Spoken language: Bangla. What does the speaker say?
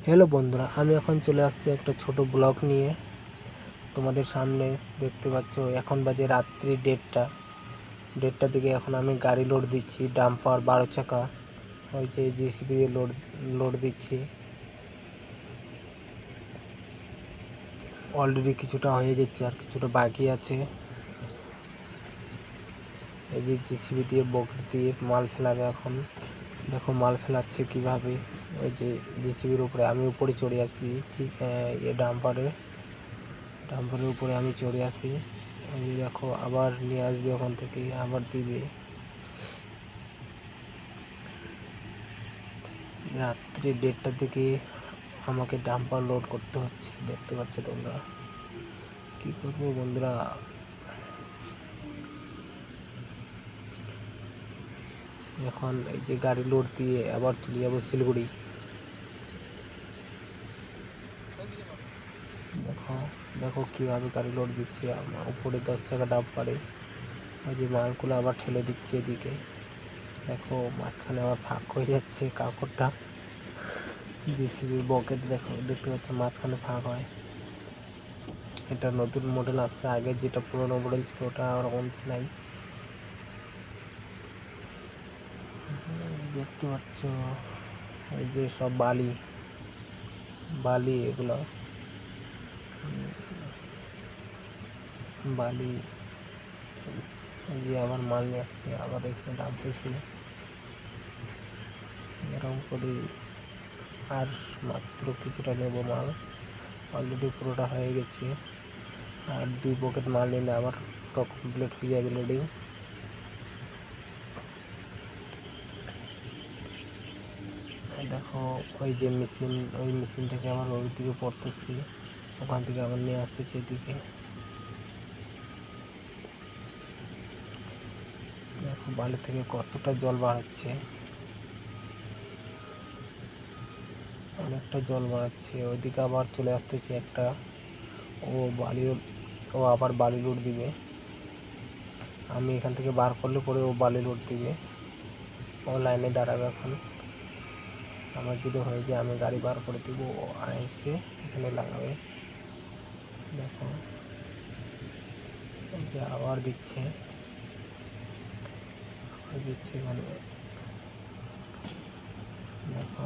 হ্যালো বন্ধুরা, আমি এখন চলে আসছি একটা ছোট ব্লগ নিয়ে তোমাদের সামনে। দেখতে পাচ্ছ এখন বাজে রাত্রি 1:30 দিকে। এখন আমি গাড়ি লোড দিচ্ছি, ডাম্পার 12 চাকা, ওই যে জেসিবি দিয়ে লোড দিচ্ছি। অলরেডি কিছুটা হয়ে গেছে, আর কিছুটা বাকি আছে। এই যে জেসিবি দিয়ে বকেট দিয়ে মাল ফেলাবে এখন। দেখো মাল ফেলাচ্ছে কিভাবে। ওই যে জেসিবির উপরে আমি উপরে চড়ে আছি, ঠিক ডাম্পারের উপরে আমি চড়ে আসি। এই যে দেখো আবার নিয়ে আসবে, ওখান থেকে আবার দিবে। রাত্রি 1:30 থেকে আমাকে ডাম্পার লোড করতে হচ্ছে, দেখতে পাচ্ছ তোমরা। কি করবো বন্ধুরা, এখন এই যে গাড়ি লোড দিয়ে আবার চলে যাবো শিলিগুড়ি। দেখো দেখো কীভাবে গাড়ি লোড দিচ্ছে আমার উপরে 10 চাকা ডাম্পারে। ওই যে মালগুলো আবার ঠেলে দিচ্ছে এদিকে। দেখো মাঝখানে আবার ফাঁক হয়ে যাচ্ছে কাপড়টা। জেসিবির বকেট দেখো, দেখতে পাচ্ছ মাঝখানে ফাঁক হয়। এটা নতুন মডেল আসছে, আগে যেটা পুরোনো মডেল ছিল ওটা আর নাই। দেখতে পাচ্ছ এই যে সব বালি এগুলো বালি। এই যে আবার মাল নিয়ে আসছে, আবার এখানে ডালতেছি এরকম করে। আর মাত্র কিছুটা নেব মাল, অলরেডি পুরোটা হয়ে গেছে। আর 2 পকেট মাল নিলে আবার পুরো কমপ্লিট হয়ে যাবে লোডিং। দেখো ওই যে মেশিন থেকে আবার ওই দিকে পড়তেছি, ওখান থেকে আবার নিয়ে আসতেছি এদিকে। দেখো বালি থেকে কতটা জল বাড়াচ্ছে, অনেকটা জল বাড়াচ্ছে। ওইদিকে আবার চলে আসতেছে একটা, ও আবার বালি লোড দিবে। আমি এখান থেকে বার করলে পরে ও বালি লোড দিবে। ও লাইনে দাঁড়াবে এখন। আমার যদি হয়ে যায় আমি গাড়ি বার করে দিব, ও এসে এখানে লাগাবে। দেখো এই যে আবার দিচ্ছে এখানে। দেখো